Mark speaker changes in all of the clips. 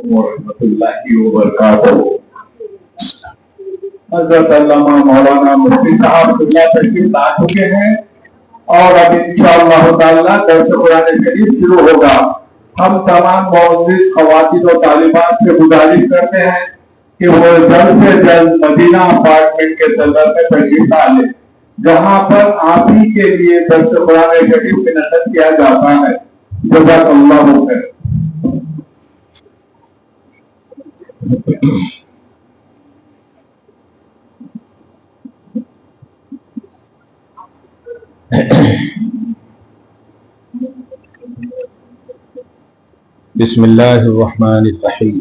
Speaker 1: ورحمۃ اللہ وبرکاتہ۔ حضرت علامہ مولانا مفتی صاحب اللہ تشریف لا چکے ہیں اور اب انشاءاللہ تعالیٰ درس قرآن کریم شروع ہوگا۔ ہم تمام معزز خواتین و طالبات سے گزارش کرتے ہیں کہ وہ جلد سے جلد مدینہ اپارٹمنٹ کے صدر میں تشریف لا لیں، جہاں پر آپ ہی کے لیے درس قرآن کریم کی نشر کیا جاتا ہے۔ جزاک اللہ خیر۔
Speaker 2: بسم اللہ الرحمن الرحیم،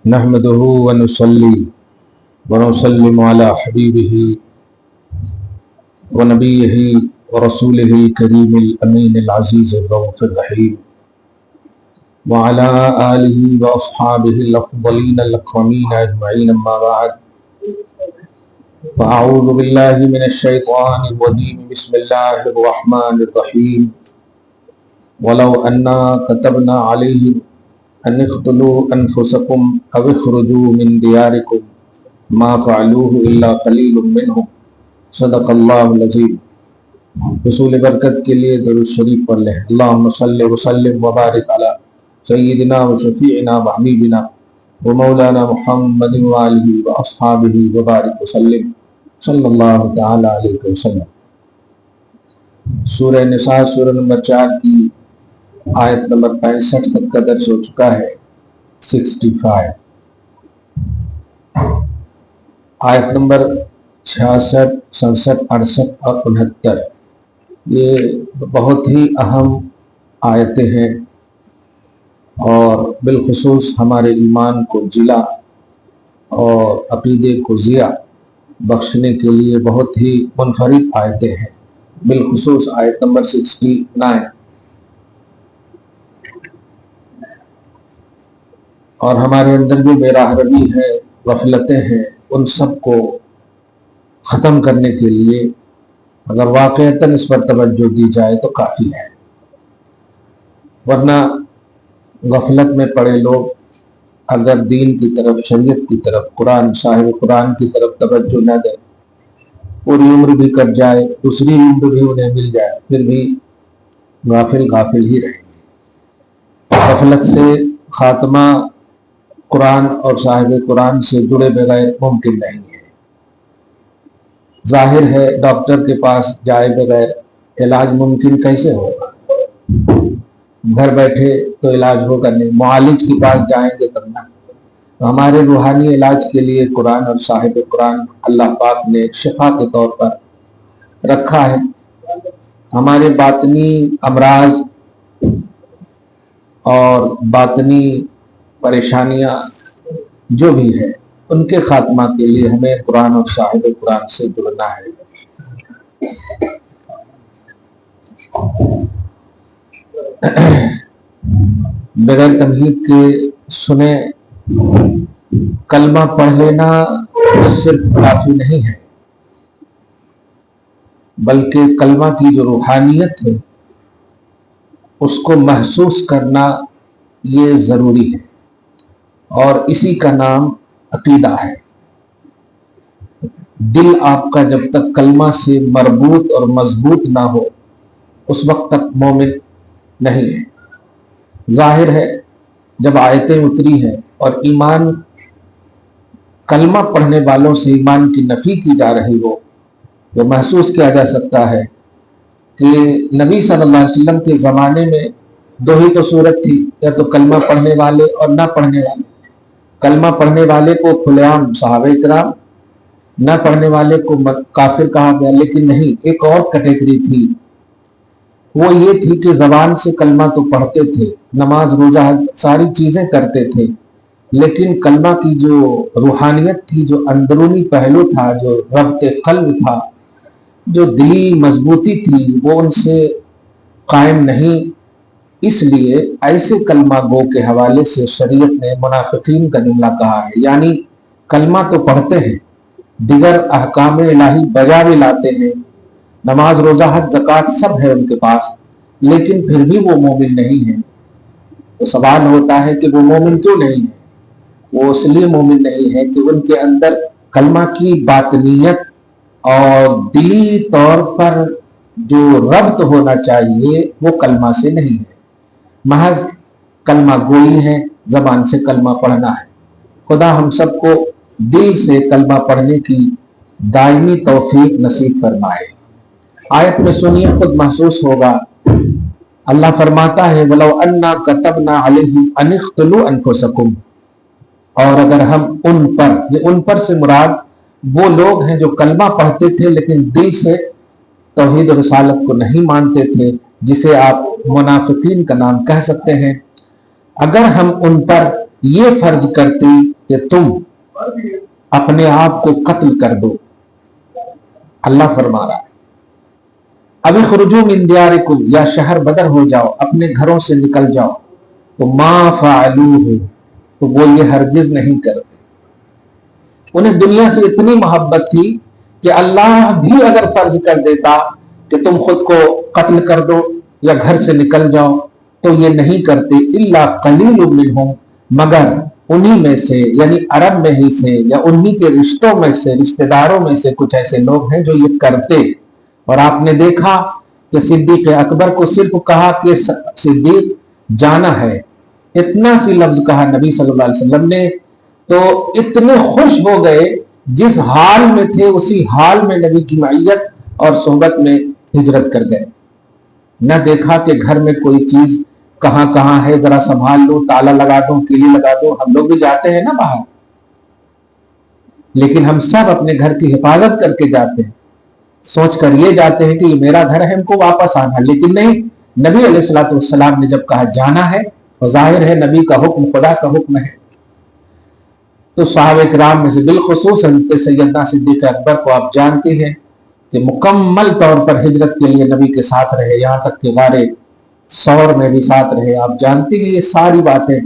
Speaker 2: نحمده ونصلی ونسلم علی حبیبہ ونبیہ ورسولہ الکریم الامین العزیز الرؤوف الرحیم وعلی آلہ واصحابہ الافضلین الاکرمین اجمعین، اما بعد فاعوذ باللہ من الشیطان الرجیم، بسم اللہ الرحمن الرحیم۔ وَلَوْ أَنَّا كَتَبْنَا عَلَيْهِمْ أَنِ اقْتُلُوا أَنفُسَكُمْ أَوْ اخْرُجُوا مِنْ دِيَارِكُمْ مَا فَعَلُوهُ إِلَّا قَلِيلٌ مِّنْهُمْ صدق اللہ العظیم۔ حصول برکت کے لیے درود شریف پڑھ لیں۔ اللہم صلی وسلم وبارک علی سیدنا و شفیعنا و حبیبنا و مولانا محمد وآلہ و اصحابہ وبارک وسلم صلی اللہ تعالی علیہ وسلم۔ سورہ نساء سورہ نمبر 4 کی آیت نمبر 65 تک کا درس ہو چکا ہے۔ 65 آیت نمبر 66 67 68 اور 69 یہ بہت ہی اہم آیتیں ہیں اور بالخصوص ہمارے ایمان کو جلا اور عقیدے کو ضیا بخشنے کے لیے بہت ہی منفرد آیتیں ہیں، بالخصوص آیت نمبر 69۔ اور ہمارے اندر جو بے راہ روی ہے، غفلتیں ہیں، ان سب کو ختم کرنے کے لیے اگر واقعتاً اس پر توجہ دی جائے تو کافی ہے، ورنہ غفلت میں پڑے لوگ اگر دین کی طرف، شریعت کی طرف، قرآن، صاحب قرآن کی طرف توجہ نہ دیں، پوری عمر بھی کٹ جائے، دوسری عمر بھی انہیں مل جائے، پھر بھی غافل ہی رہیں گے۔ غفلت سے خاتمہ قرآن اور صاحب قرآن سے جڑے بغیر ممکن نہیں ہے۔ ظاہر ہے ڈاکٹر کے پاس جائے بغیر علاج ممکن کیسے ہوگا؟ گھر بیٹھے تو علاج ہوگا نہیں، معالج کے پاس جائیں گے تب نہ۔ ہمارے روحانی علاج کے لیے قرآن اور صاحب قرآن اللہ پاک نے ایک شفا کے طور پر رکھا ہے۔ ہمارے باطنی امراض اور باطنی پریشانیاں جو بھی ہیں، ان کے خاتمہ کے لیے ہمیں قرآن اور صاحب قرآن سے جڑنا ہے۔ بغیر تمہید کے سنیں، کلمہ پڑھ لینا صرف کافی نہیں ہے، بلکہ کلمہ کی جو روحانیت ہے اس کو محسوس کرنا یہ ضروری ہے، اور اسی کا نام عقیدہ ہے۔ دل آپ کا جب تک کلمہ سے مربوط اور مضبوط نہ ہو اس وقت تک مومن نہیں ہے۔ ظاہر ہے جب آیتیں اتری ہیں اور ایمان، کلمہ پڑھنے والوں سے ایمان کی نفی کی جا رہی ہو، تو محسوس کیا جا سکتا ہے کہ نبی صلی اللہ علیہ وسلم کے زمانے میں دو ہی تو صورت تھی، یا تو کلمہ پڑھنے والے اور نہ پڑھنے والے۔ کلمہ پڑھنے والے کو کھلے عام صحابہ کرام، نہ پڑھنے والے کو کافر کہا گیا۔ لیکن نہیں، ایک اور کیٹیگری تھی، وہ یہ تھی کہ زبان سے کلمہ تو پڑھتے تھے، نماز روزہ ساری چیزیں کرتے تھے، لیکن کلمہ کی جو روحانیت تھی، جو اندرونی پہلو تھا، جو ربط قلب تھا، جو دلی مضبوطی تھی، وہ ان سے قائم نہیں۔ اس لیے ایسے کلمہ گو کے حوالے سے شریعت نے منافقین کا جملہ کہا ہے، یعنی کلمہ تو پڑھتے ہیں، دیگر احکام الہی بجا بھی لاتے ہیں، نماز روزہ حج زکوٰۃ سب ہے ان کے پاس، لیکن پھر بھی وہ مومن نہیں ہیں۔ تو سوال ہوتا ہے کہ وہ مومن کیوں نہیں ہے؟ وہ اس لیے مومن نہیں ہے کہ ان کے اندر کلمہ کی باطنیت اور دلی طور پر جو ربط ہونا چاہیے وہ کلمہ سے نہیں ہے، محض کلمہ گوئی ہے، زبان سے کلمہ پڑھنا ہے۔ خدا ہم سب کو دل سے کلمہ پڑھنے کی دائمی توفیق نصیب فرمائے۔ آیت میں سنیے، خود محسوس ہوگا، اللہ فرماتا ہے وَلَوْ أَنَّا كَتَبْنَا عَلَيْهِمْ أَنِ اقْتُلُوا أَنفُسَكُمْ، اور اگر ہم ان پر، یہ ان پر سے مراد وہ لوگ ہیں جو کلمہ پڑھتے تھے لیکن دل سے توحید و رسالت کو نہیں مانتے تھے، جسے آپ منافقین کا نام کہہ سکتے ہیں، اگر ہم ان پر یہ فرض کرتے کہ تم اپنے آپ کو قتل کر دو، اللہ فرما رہا ہے ابھی خرجو من دیارکم، یا شہر بدر ہو جاؤ، اپنے گھروں سے نکل جاؤ، تو ما فعلوہ، تو وہ یہ ہرگز نہیں کرتے۔ انہیں دنیا سے اتنی محبت تھی کہ اللہ بھی اگر فرض کر دیتا کہ تم خود کو قتل کر دو یا گھر سے نکل جاؤ تو یہ نہیں کرتے، الا قلیل منہم، مگر انہی میں سے، یعنی عرب میں ہی سے یا انہی کے رشتوں میں سے، رشتہ داروں میں سے کچھ ایسے لوگ ہیں جو یہ کرتے۔ اور آپ نے دیکھا کہ صدیق اکبر کو صرف کہا کہ صدیق جانا ہے، اتنا سی لفظ کہا نبی صلی اللہ علیہ وسلم نے، تو اتنے خوش ہو گئے، جس حال میں تھے اسی حال میں نبی کی معیت اور صحبت میں ہجرت کر گئے۔ نہ دیکھا کہ گھر میں کوئی چیز کہاں کہاں ہے، ذرا سنبھال لو، تالا لگا دو، کیلی لگا دو، ہم لوگ بھی جاتے ہیں نا باہر، لیکن ہم سب اپنے گھر کی حفاظت کر کے جاتے ہیں، سوچ کر یہ جاتے ہیں کہ یہ میرا گھر ہے، ہم کو واپس آنا، لیکن نہیں، نبی علیہ الصلوۃ والسلام نے جب کہا جانا ہے، تو ظاہر ہے نبی کا حکم خدا کا حکم ہے۔ تو صحابہ کرام میں سے بالخصوص حضرت سیدنا صدیق اکبر کو آپ جانتے ہیں کہ مکمل طور پر ہجرت کے لیے نبی کے ساتھ رہے، یہاں تک کہ غار ثور میں بھی ساتھ رہے، آپ جانتے ہیں یہ ساری باتیں۔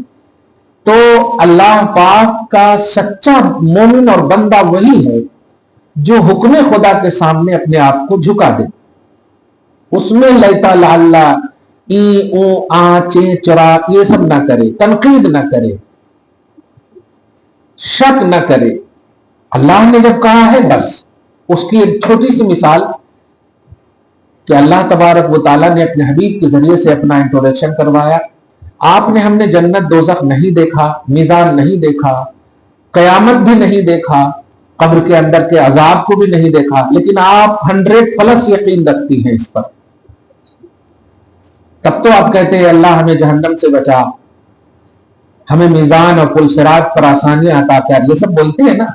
Speaker 2: تو اللہ پاک کا سچا مومن اور بندہ وہی ہے جو حکم خدا کے سامنے اپنے آپ کو جھکا دے، اس میں لیتا لعلہ، ای او آ چے چرا یہ سب نہ کرے، تنقید نہ کرے، شک نہ کرے۔ اللہ نے جب کہا ہے بس، اس کی ایک چھوٹی سی مثال کہ اللہ تبارک و تعالیٰ نے اپنے حبیب کے ذریعے سے اپنا انٹروڈکشن کروایا۔ آپ نے، ہم نے جنت دوزخ نہیں دیکھا، میزان نہیں دیکھا، قیامت بھی نہیں دیکھا، قبر کے اندر کے عذاب کو بھی نہیں دیکھا، لیکن آپ 100+ یقین رکھتی ہیں اس پر۔ تب تو آپ کہتے ہیں اللہ ہمیں جہنم سے بچا، ہمیں میزان اور پل صراط پر آسانیاں عطا کر، یہ سب بولتے ہیں نا۔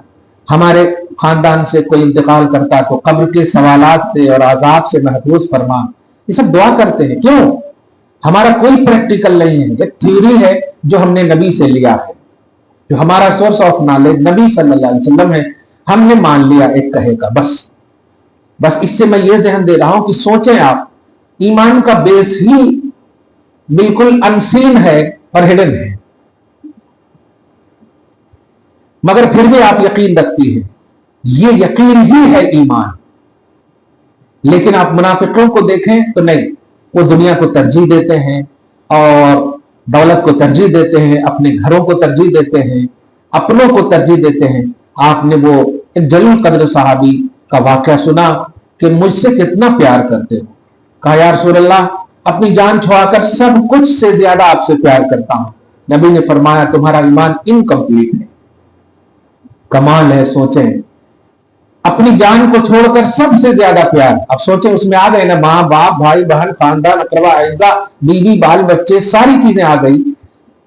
Speaker 2: ہمارے خاندان سے کوئی انتقال کرتا تو قبر کے سوالات سے اور عذاب سے محفوظ فرما، یہ سب دعا کرتے ہیں۔ کیوں؟ ہمارا کوئی پریکٹیکل نہیں ہے، ایک تھیوری ہے جو ہم نے نبی سے لیا ہے، جو ہمارا سورس آف نالج نبی صلی اللہ علیہ وسلم ہے، ہم نے مان لیا ایک کہے کا، بس اس سے میں یہ ذہن دے رہا ہوں کہ سوچیں آپ، ایمان کا بیس ہی بالکل انسین ہے اور ہڈن ہے، مگر پھر بھی آپ یقین رکھتی ہیں، یہ یقین ہی ہے ایمان۔ لیکن آپ منافقوں کو دیکھیں تو نہیں، وہ دنیا کو ترجیح دیتے ہیں اور دولت کو ترجیح دیتے ہیں، اپنے گھروں کو ترجیح دیتے ہیں، اپنوں کو ترجیح دیتے ہیں۔ آپ نے وہ ایک جلیل قدر صحابی کا واقعہ سنا کہ مجھ سے کتنا پیار کرتے ہو، کہا یا رسول اللہ اپنی جان چھوڑا کر سب کچھ سے زیادہ آپ سے پیار کرتا ہوں۔ نبی نے فرمایا تمہارا ایمان انکمپلیٹ ہے۔ کمال ہے، سوچیں، اپنی جان کو چھوڑ کر سب سے زیادہ پیار، اب سوچیں اس میں آ گئے نا ماں باپ بھائی بہن خاندان اقربا اعزا بیوی بال بچے ساری چیزیں آ گئی،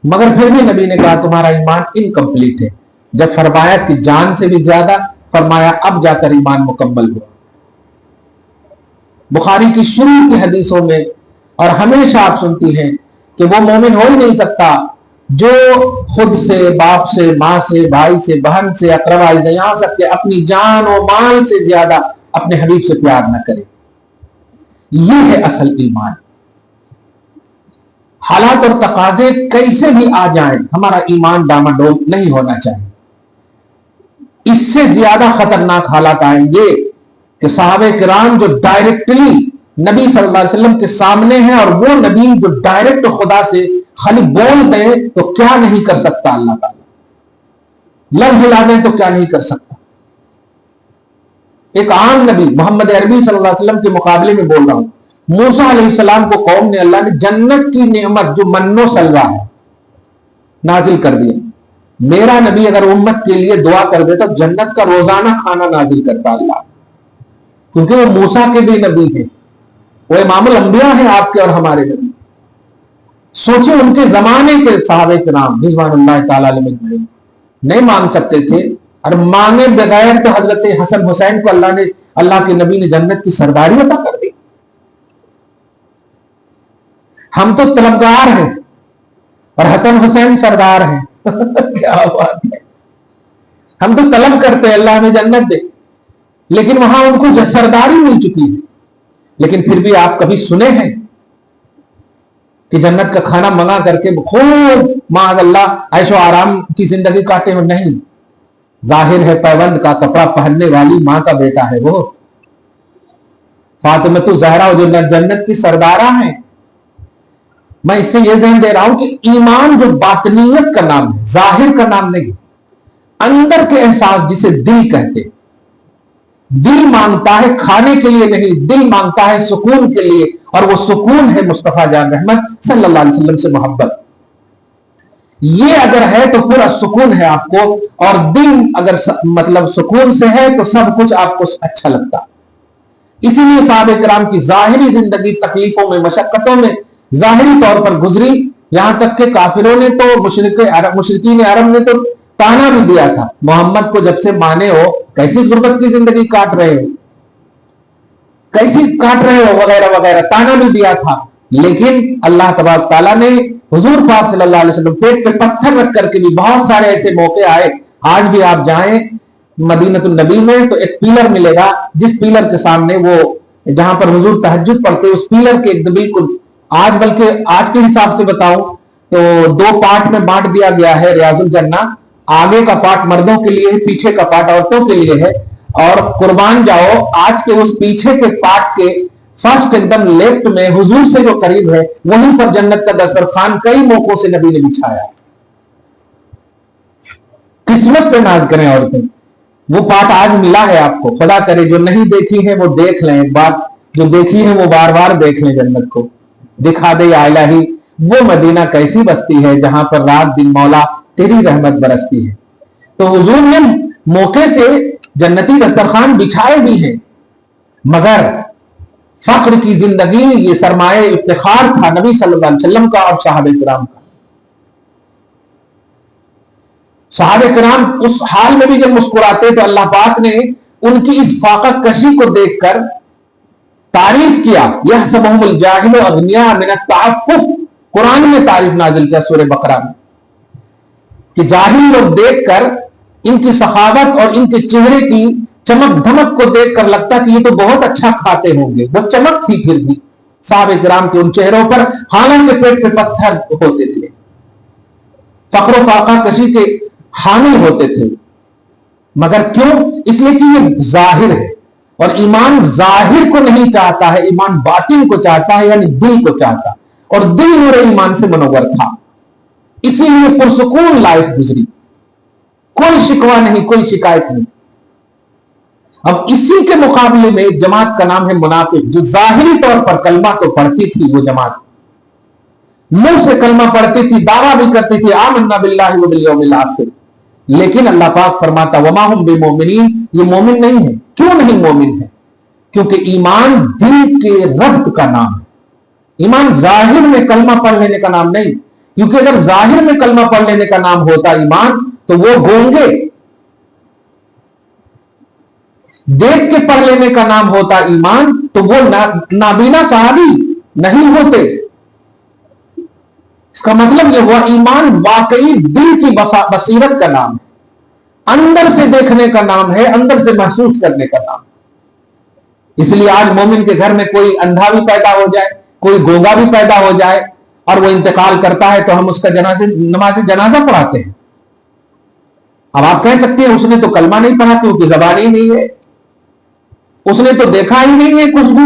Speaker 2: مگر پھر بھی نبی نے کہا تمہارا ایمان انکمپلیٹ ہے۔ جب فرمایا کہ جان سے بھی زیادہ، فرمایا اب جا کر ایمان مکمل ہوا۔ بخاری کی شروع کی حدیثوں میں اور ہمیشہ آپ سنتی ہیں کہ وہ مومن ہو ہی نہیں سکتا جو خود سے، باپ سے، ماں سے، بھائی سے، بہن سے، اقربا یہاں سب کے اپنی جان و مال سے زیادہ اپنے حبیب سے پیار نہ کرے۔ یہ ہے اصل ایمان۔ حالات اور تقاضے کیسے بھی آ جائیں، ہمارا ایمان ڈاماڈول نہیں ہونا چاہیے۔ اس سے زیادہ خطرناک حالات آئیں گے کہ صحابہ کرام جو ڈائریکٹلی نبی صلی اللہ علیہ وسلم کے سامنے ہے، اور وہ نبی جو ڈائریکٹ خدا سے خالی بول دیں تو کیا نہیں کر سکتا اللہ تعالیٰ، لفظ ہلا دیں تو کیا نہیں کر سکتا۔ ایک عام نبی محمد عربی صلی اللہ علیہ وسلم کے مقابلے میں بول رہا ہوں، موسیٰ علیہ السلام کو قوم نے اللہ نے جنت کی نعمت جو من و سلوہ ہے نازل کر دیا۔ میرا نبی اگر امت کے لیے دعا کر دے تو جنت کا روزانہ کھانا نازل کرتا اللہ، کیونکہ وہ موسیٰ کے بھی نبی ہیں، وہ امام الانبیاء ہیں آپ کے اور ہمارے نبی۔ سوچیں ان کے زمانے کے صحابہ کرام رضوان اللہ تعالی علیہم اجمعین نہیں مان سکتے تھے، اور مانے بغیر تو حضرت حسن حسین کو اللہ کے نبی نے جنت کی سرداری عطا کر دی۔ ہم تو طلبگار ہیں اور حسن حسین سردار ہیں کیا بات ہے، ہم تو طلب کرتے ہیں اللہ ہمیں جنت دے، لیکن وہاں ان کو سرداری مل چکی ہے۔ لیکن پھر بھی آپ کبھی سنے ہیں کہ جنت کا کھانا منگا کر کے خوب معاذ اللہ عیش و آرام کی زندگی کاٹے ہو؟ نہیں، ظاہر ہے پیوند کا کپڑا پہننے والی ماں کا بیٹا ہے وہ فاطمہ الزہرا جو جنت کی سردارہ ہیں۔ میں اس سے یہ ذہن دے رہا ہوں کہ ایمان جو باطنیت کا نام ہے، ظاہر کا نام نہیں، اندر کے احساس جسے دل کہتے، دل مانگتا ہے کھانے کے لیے نہیں، دل مانگتا ہے سکون کے لیے، اور وہ سکون ہے مصطفیٰ جان رحمت صلی اللہ علیہ وسلم سے محبت۔ یہ اگر ہے تو پورا سکون ہے آپ کو، اور دل اگر مطلب سکون سے ہے تو سب کچھ آپ کو اچھا لگتا۔ اسی لیے صحابہ کرام کی ظاہری زندگی تکلیفوں میں، مشقتوں میں ظاہری طور پر گزری، یہاں تک کہ کافروں نے تو مشرکین عرب نے تو تانا بھی دیا تھا، محمد کو جب سے مانے ہو کیسی غربت کی زندگی کاٹ رہے ہو، کیسی کاٹ رہے ہو وغیرہ وغیرہ، تانا بھی دیا تھا۔ لیکن اللہ تبارک تعالیٰ نے حضور پاک صلی اللہ علیہ وسلم پیٹ پہ پتھر رکھ کر کے بھی بہت سارے ایسے موقع آئے۔ آج بھی آپ جائیں مدینہ النبی میں تو ایک پیلر ملے گا، جس پیلر کے سامنے وہ جہاں پر حضور تہجد پڑھتے اس پیلر کے بالکل آج، بلکہ آج کے حساب سے بتاؤں تو 2 پارٹ میں بانٹ دیا گیا ہے ریاض الجنہ، آگے کا پارٹ مردوں کے لیے ہے، پیچھے کا پارٹ عورتوں کے لیے ہے، اور قربان جاؤ آج کے اس پیچھے کے پارٹ کے فرسٹ ایک دم لیفٹ میں حضور سے جو قریب ہے وہیں پر جنت کا دسترخوان کئی موقعوں سے نبی نے بچھایا۔ قسمت پہ ناز کریں عورتیں، وہ پارٹ آج ملا ہے آپ کو، خدا کرے جو نہیں دیکھی ہے وہ دیکھ لیں، ایک بات جو دیکھی ہے وہ بار بار دیکھ لیں، جنت کو دکھا دے یا الہی وہ مدینہ کیسی بستی ہے جہاں پر رات دن مولا تیری رحمت برستی ہے۔ تو حضور نے موقع سے جنتی دسترخوان بچھائے بھی ہیں، مگر فخر کی زندگی یہ سرمایہ افتخار تھا نبی صلی اللہ علیہ وسلم کا اور صحابہ کرام کا۔ صحابہ کرام اس حال میں بھی جب مسکراتے تو اللہ پاک نے ان کی اس فاقہ کشی کو دیکھ کر تعریف کیا، یحسبہم الجاہل اغنیاء من التعفف، قرآن میں تعریف نازل کیا سورہ بقرہ میں، کہ جاہل لوگ دیکھ کر ان کی سخاوت اور ان کے چہرے کی چمک دھمک کو دیکھ کر لگتا کہ یہ تو بہت اچھا کھاتے ہوں گے، وہ چمک تھی پھر بھی صحابہ کرام کے ان چہروں پر، حالانکہ پیٹ پہ پتھر ہوتے تھے، فقر و فاقہ کشی کے حامل ہوتے تھے، مگر کیوں؟ اس لیے کہ یہ ظاہر ہے، اور ایمان ظاہر کو نہیں چاہتا ہے، ایمان باطن کو چاہتا ہے، یعنی دل کو چاہتا، اور دل نور ایمان سے منور تھا، اسی لیے پرسکون لائف گزری، کوئی شکوہ نہیں، کوئی شکایت نہیں۔ اب اسی کے مقابلے میں ایک جماعت کا نام ہے منافق، جو ظاہری طور پر کلمہ تو پڑھتی تھی، وہ جماعت منہ سے کلمہ پڑھتی تھی، دعویٰ بھی کرتی تھی آمنا باللہ وبالیوم الآخر، لیکن اللہ پاک فرماتا وما ہم بمومنین، یہ مومن نہیں ہے۔ کیوں نہیں مومن ہے؟ کیونکہ ایمان دل کے ربط کا نام ہے، ایمان ظاہر میں کلمہ پڑھ لینے کا نام نہیں، کیونکہ اگر ظاہر میں کلمہ پڑھ لینے کا نام ہوتا ایمان تو وہ گونگے، دیکھ کے پڑھ لینے کا نام ہوتا ایمان تو وہ نابینا صحابی نہیں ہوتے۔ اس کا مطلب یہ ہوا ایمان واقعی دل کی بصیرت کا نام ہے، اندر سے دیکھنے کا نام ہے، اندر سے محسوس کرنے کا نام۔ اس لیے آج مومن کے گھر میں کوئی اندھا بھی پیدا ہو جائے، کوئی گونگا بھی پیدا ہو جائے اور وہ انتقال کرتا ہے تو ہم اس کا نماز جنازہ پڑھاتے ہیں۔ اب آپ کہہ سکتے ہیں اس نے تو کلمہ نہیں پڑھا کیونکہ زبان ہی نہیں ہے، اس نے تو دیکھا ہی نہیں ہے کچھ بھی،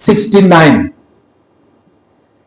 Speaker 2: 69।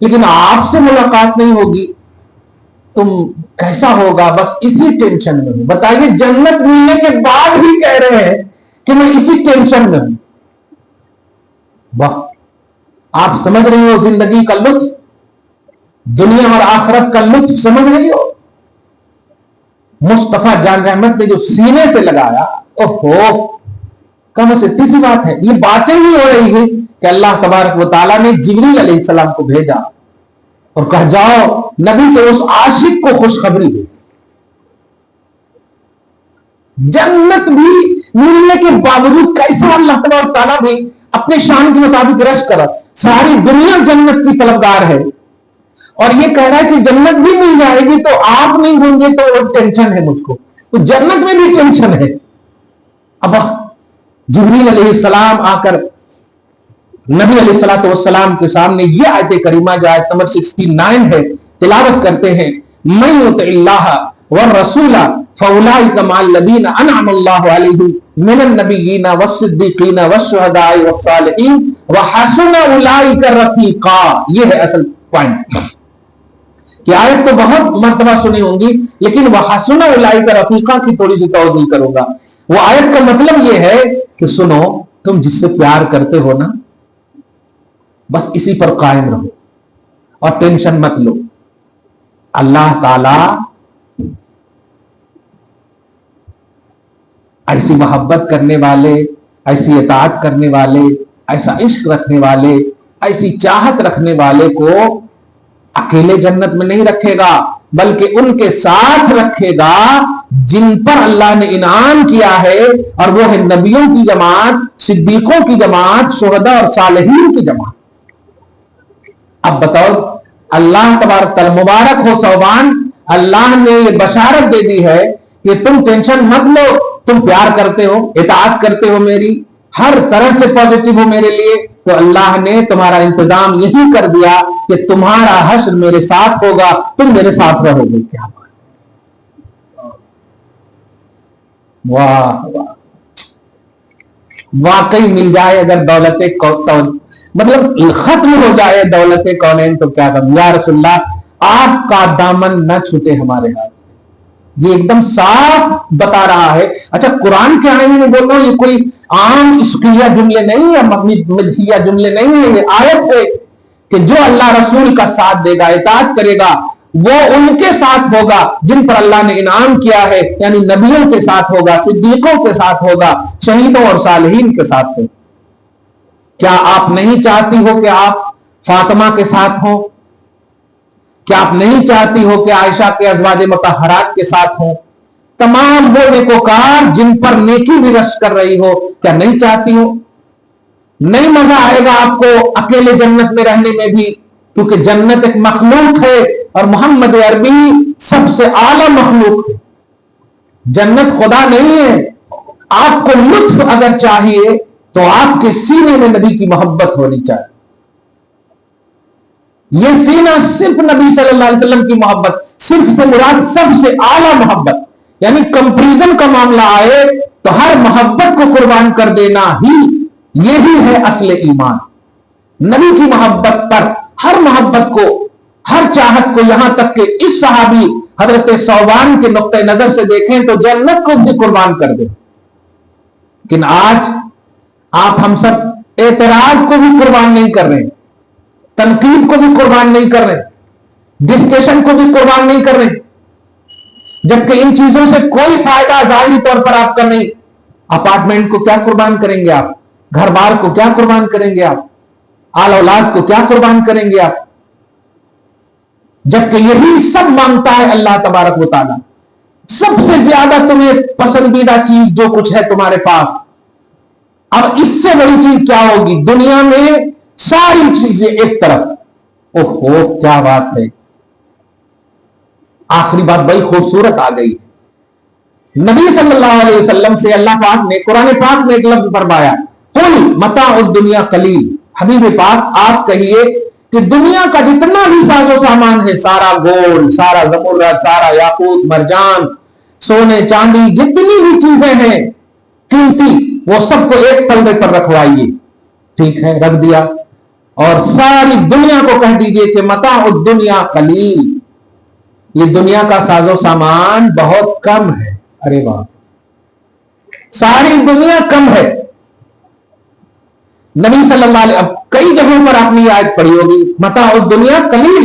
Speaker 2: لیکن آپ سے ملاقات نہیں ہوگی، تم کیسا ہوگا؟ بس اسی ٹینشن میں ہوں۔ بتائیے، جنت ملنے کے بعد بھی کہہ رہے ہیں کہ میں اسی ٹینشن میں ہوں۔ واہ، آپ سمجھ رہی ہو زندگی کا لطف، دنیا اور آخرت کا لطف سمجھ رہی ہو؟ مصطفیٰ جان رحمت نے جو سینے سے لگایا، اوہو، کم سے اتنی سی بات ہے، یہ باتیں بھی ہو رہی ہیں کہ اللہ تبارک و تعالیٰ نے جبریل علیہ السلام کو بھیجا اور کہا جاؤ نبی کے اس عاشق کو خوشخبری دے۔ جنت بھی ملنے کے باوجود کیسا اللہ تبارک و تعالیٰ بھی اپنے شان کے مطابق رش کرا، ساری دنیا جنت کی طلبگار ہے اور یہ کہہ رہا ہے کہ جنت بھی مل جائے گی تو آپ نہیں ہوں گے تو ٹینشن ہے مجھ کو، تو جنت میں بھی ٹینشن ہے۔ اب جبریل علیہ السلام آ کر نبی علیہ السلام کے سامنے یہ آیت کریمہ جو آیت نمبر 69 ہے تلاوت کرتے ہیں، مَن یُطِعِ اللَّهَ وَالرَّسُولَ فَأُولَٰئِکَ مَعَ الَّذِینَ أَنْعَمَ اللَّهُ عَلَیْہِم مِنَ النَّبِیِّینَ وَالصِّدِّیقِینَ وَالشُّہَدَاءِ وَالصَّالِحِینَ وَحَسُنَ أُولَٰئِکَ رَفِیقًا۔ یہ ہے اصل پوائنٹ کہ آیت تو بہت مرتبہ سنی ہوں گی، لیکن وَحَسُنَ أُولَٰئِکَ رَفِیقًا کی تھوڑی سی توضیح کروں گا۔ وہ آیت کا مطلب یہ ہے کہ سنو، تم جس سے پیار کرتے ہو نا، بس اسی پر قائم رہو اور ٹینشن مت لو۔ اللہ تعالی ایسی محبت کرنے والے، ایسی اطاعت کرنے والے، ایسا عشق رکھنے والے، ایسی چاہت رکھنے والے کو اکیلے جنت میں نہیں رکھے گا، بلکہ ان کے ساتھ رکھے گا جن پر اللہ نے انعام کیا ہے، اور وہ ہے نبیوں کی جماعت، صدیقوں کی جماعت، شہداء اور صالحین کی جماعت۔ اب بتاؤ، اللہ تبارک تعالی مبارک ہو صوبان، اللہ نے یہ بشارت دے دی ہے کہ تم ٹینشن مت لو، تم پیار کرتے ہو، اطاعت کرتے ہو میری، ہر طرح سے پازیٹو ہو میرے لیے، تو اللہ نے تمہارا انتظام یہی کر دیا کہ تمہارا حشر میرے ساتھ ہوگا، تم میرے ساتھ رہو گے۔ کیا بات! واہ واہ، واقعی مل جائے اگر دولت مطلب ختم ہو جائے دولت کونین تو کیا کروں یا رسول اللہ، آپ کا دامن نہ چھوٹے ہمارے ہاتھ۔ یہ ایک دم صاف بتا رہا ہے۔ اچھا، قرآن کے آئینے میں بول رہا ہوں، یہ کوئی عام عشقیہ جملے نہیں ہے، مدحیہ جملے نہیں ہے، یہ آیت ہے کہ جو اللہ رسول کا ساتھ دے گا، اطاعت کرے گا، وہ ان کے ساتھ ہوگا جن پر اللہ نے انعام کیا ہے، یعنی نبیوں کے ساتھ ہوگا، صدیقوں کے ساتھ ہوگا، شہیدوں اور صالحین کے ساتھ ہوگا۔ کیا آپ نہیں چاہتی ہو کہ آپ فاطمہ کے ساتھ ہوں؟ کیا آپ نہیں چاہتی ہو کہ عائشہ کے ازواج مطہرات کے ساتھ ہوں؟ تمام وہ نیکوکار جن پر نیکی بھی رشک کر رہی ہو، کیا نہیں چاہتی ہو؟ نہیں مزہ آئے گا آپ کو اکیلے جنت میں رہنے میں بھی، کیونکہ جنت ایک مخلوق ہے اور محمد عربی سب سے اعلی مخلوق ہے۔ جنت خدا نہیں ہے۔ آپ کو لطف اگر چاہیے تو آپ کے سینے میں نبی کی محبت ہونی چاہیے۔ یہ سینہ صرف نبی صلی اللہ علیہ وسلم کی محبت، صرف سے مراد سب سے اعلی محبت، یعنی کمپریزن کا معاملہ آئے تو ہر محبت کو قربان کر دینا ہی یہی ہے اصل ایمان۔ نبی کی محبت پر ہر محبت کو، ہر چاہت کو، یہاں تک کہ اس صحابی حضرت ثوبان کے نقطہ نظر سے دیکھیں تو جنت کو بھی قربان کر دیں۔ لیکن آج آپ ہم سب اعتراض کو بھی قربان نہیں کر رہے، تنقید کو بھی قربان نہیں کر رہے، ڈسکشن کو بھی قربان نہیں کر رہے، جبکہ ان چیزوں سے کوئی فائدہ ظاہری طور پر آپ کا نہیں۔ اپارٹمنٹ کو کیا قربان کریں گے آپ؟ گھر بار کو کیا قربان کریں گے آپ؟ آل اولاد کو کیا قربان کریں گے آپ؟ جبکہ یہی سب مانگتا ہے اللہ تبارک و تعالی۔ سب سے زیادہ تمہیں پسندیدہ چیز جو کچھ ہے تمہارے پاس، اب اس سے بڑی چیز کیا ہوگی دنیا میں؟ ساری چیزیں ایک طرف۔ اوہو، کیا بات ہے! آخری بات بڑی خوبصورت آ گئی۔ نبی صلی اللہ علیہ وسلم سے اللہ پاک نے قرآن پاک میں ایک لفظ فرمایا، قل متاع الدنیا قلیل۔ حبیب پاک آپ کہیے کہ دنیا کا جتنا بھی ساز و سامان ہے، سارا گولڈ، سارا زمرد، سارا یاقوت مرجان، سونے چاندی، جتنی بھی چیزیں ہیں قیمتی، وہ سب کو ایک پلڑے پر رکھوائیے۔ ٹھیک ہے، رکھ دیا۔ اور ساری دنیا کو کہہ دیجئے کہ متاع الدنیا قلیل، یہ دنیا کا ساز و سامان بہت کم ہے۔ ارے واہ، ساری دنیا کم ہے۔ نبی صلی اللہ علیہ وسلم کئی جگہوں پر آپ نے یہ آیت پڑھی ہوگی، متاع الدنیا قلیل،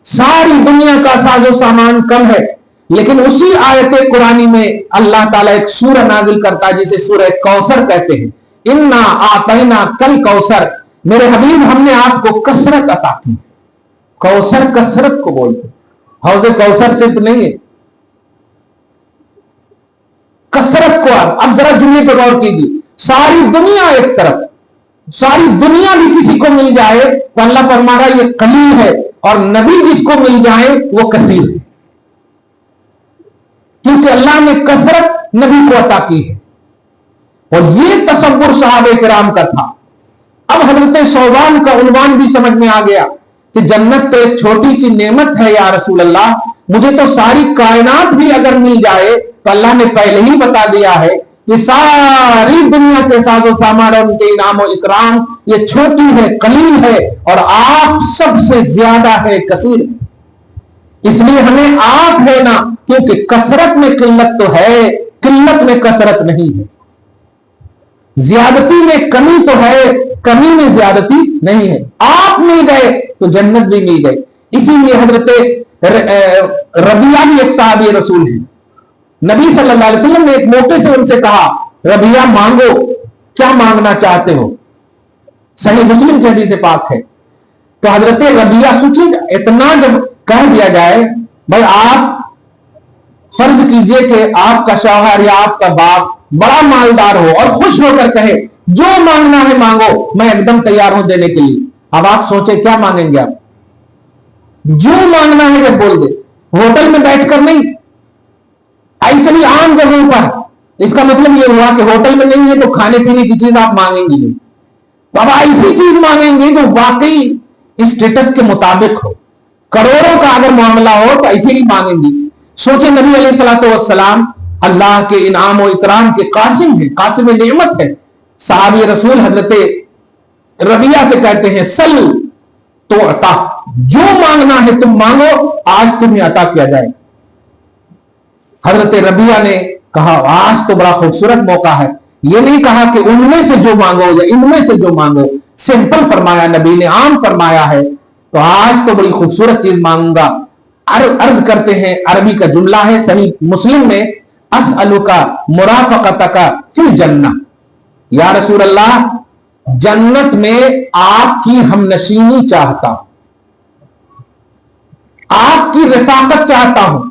Speaker 2: ساری دنیا کا ساز و سامان کم ہے۔ لیکن اسی آیت قرآنی میں اللہ تعالیٰ ایک سورہ نازل کرتا ہے جسے سورہ کوثر کہتے ہیں۔ انا اعطینا کل کوثر، میرے حبیب ہم نے آپ کو کثرت عطا کی۔ کوثر کثرت کو بولتے، حوض کوثر صرف نہیں ہے، کثرت کو۔ اب ذرا جملے پہ غور کیجیے، ساری دنیا ایک طرف، ساری دنیا بھی کسی کو مل جائے تو اللہ فرما رہا ہے یہ قلیل ہے، اور نبی جس کو مل جائے وہ کثیر ہے، کیونکہ اللہ نے کثرت نبی کو عطا کی ہے۔ اور یہ تصور صحابہ کرام کا تھا۔ اب حضرت صوبان کا عنوان بھی سمجھ میں آ گیا کہ جنت تو ایک چھوٹی سی نعمت ہے یا رسول اللہ، مجھے تو ساری کائنات بھی اگر مل جائے تو اللہ نے پہلے ہی بتا دیا ہے کہ ساری دنیا کے ساز و سامان اور ان کے انعام و اکرام یہ چھوٹی ہے، قلیل ہے، اور آپ سب سے زیادہ ہے، کثیر ہے۔ اس لیے ہمیں آپ ہے نا، کیونکہ کثرت میں قلت تو ہے، قلت میں کثرت نہیں ہے، زیادتی میں کمی تو ہے، کمی میں زیادتی نہیں ہے۔ آپ مل گئے تو جنت بھی مل گئی۔ اسی لیے حضرت ربیعہ بھی ایک صحابی رسول ہیں، نبی صلی اللہ علیہ وسلم نے ایک موقع سے ان سے کہا ربیعہ مانگو، کیا مانگنا چاہتے ہو؟ صحیح مسلم کی حدیث پاک ہے۔ تو حضرت ربیعہ سوچیے، اتنا جب کہہ دیا جائے، بھائی آپ فرض کیجئے کہ آپ کا شوہر یا آپ کا باپ بڑا مالدار ہو اور خوش ہو کر کہے جو مانگنا ہے مانگو، میں ایک دم تیار ہوں دینے کے لیے۔ اب آپ سوچیں کیا مانگیں گے؟ آپ جو مانگنا ہے جب بول دے، ہوٹل میں بیٹھ کر نہیں، ایسے ہی عام جگہوں پر، اس کا مطلب یہ ہوا کہ ہوٹل میں نہیں ہے تو کھانے پینے کی چیز آپ مانگیں گی نہیں، تو اب ایسی چیز مانگیں گے جو واقعی اسٹیٹس کے مطابق ہو، کروڑوں کا اگر معاملہ ہو تو ایسے ہی مانگیں گی۔ سوچیں نبی علیہ الصلوۃ والسلام اللہ کے انعام و اکرام کے قاسم ہیں، قاسم نعمت ہے۔ صحابی رسول حضرت ربیعہ سے کہتے ہیں سل تو عطا، جو مانگنا ہے تم مانگو، آج تمہیں عطا کیا جائے۔ حضرت ربیعہ نے کہا آج تو بڑا خوبصورت موقع ہے، یہ نہیں کہا کہ ان میں سے جو مانگو یا ان میں سے جو مانگو، سمپل فرمایا نبی نے، عام فرمایا ہے، تو آج تو بڑی خوبصورت چیز مانگوں گا۔ عرض کرتے ہیں، عربی کا جملہ ہے صحیح مسلم میں، اسألک مرافقتک فی الجنہ، یا رسول اللہ جنت میں آپ کی ہم نشینی چاہتا ہوں، آپ کی رفاقت چاہتا ہوں۔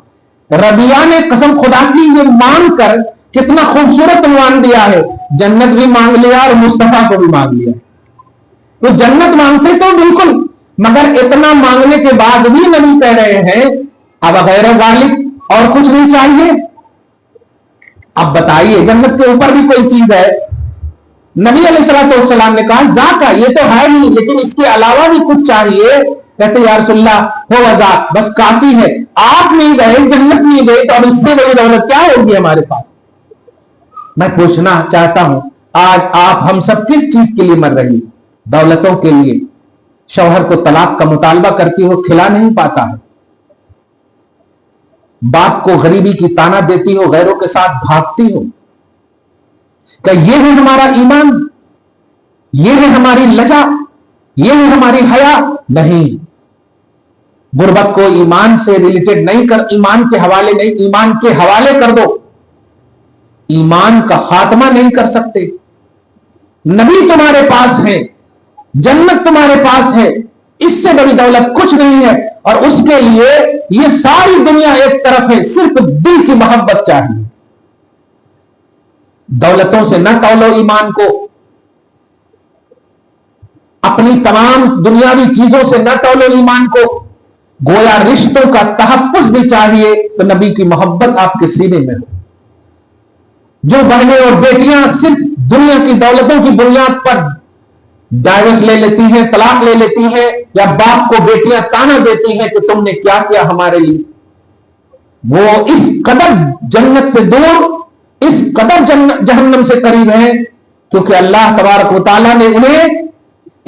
Speaker 2: ربیعہ نے قسم خدا کی یہ مانگ کر کتنا خوبصورت عنوان دیا ہے، جنت بھی مانگ لیا اور مصطفیٰ کو بھی مانگ لیا۔ تو جنت مانگتے تو بالکل، مگر اتنا مانگنے کے بعد بھی نبی کہہ رہے ہیں اب غیر ذالک اور کچھ نہیں چاہیے۔ اب بتائیے جنت کے اوپر بھی کوئی چیز ہے؟ نبی علیہ الصلوۃ والسلام نے کہا ذاکا، یہ تو ہے نہیں، لیکن اس کے علاوہ بھی کچھ چاہیے۔ کہتے یا رسول اللہ ہو ذاک، بس کافی ہے، آپ نہیں گئے جنت نہیں گئے تو اب اس سے بڑی دولت کیا ہوگی ہمارے پاس؟ میں پوچھنا چاہتا ہوں آج آپ ہم سب کس چیز کے لیے مر رہی؟ دولتوں کے لیے۔ شوہر کو طلاق کا مطالبہ کرتی ہو، کھلا نہیں پاتا ہے، باپ کو غریبی کی تانا دیتی ہو، غیروں کے ساتھ بھاگتی ہو، کہ یہ ہے ہمارا ایمان، یہ ہے ہماری لجا، یہ ہے ہماری حیا؟ نہیں، غربت کو ایمان سے ریلیٹڈ نہیں کر، ایمان کے حوالے نہیں، ایمان کے حوالے کر دو، ایمان کا خاتمہ نہیں کر سکتے۔ نبی تمہارے پاس ہے، جنت تمہارے پاس ہے، اس سے بڑی دولت کچھ نہیں ہے، اور اس کے لیے یہ ساری دنیا ایک طرف ہے، صرف دل کی محبت چاہیے۔ دولتوں سے نہ تولو ایمان کو، اپنی تمام دنیاوی چیزوں سے نہ تولو ایمان کو، گویا رشتوں کا تحفظ بھی چاہیے تو نبی کی محبت آپ کے سینے میں ہو۔ جو بہنیں اور بیٹیاں صرف دنیا کی دولتوں کی بنیاد پر ڈائیورس لے لیتی ہیں، طلاق لے لیتی ہیں، یا باپ کو بیٹیاں تانا دیتی ہیں کہ تم نے کیا کیا ہمارے لیے، وہ اس قدر جنت سے دور، اس قدر جہنم سے قریب ہیں، کیونکہ اللہ تبارک و تعالیٰ نے انہیں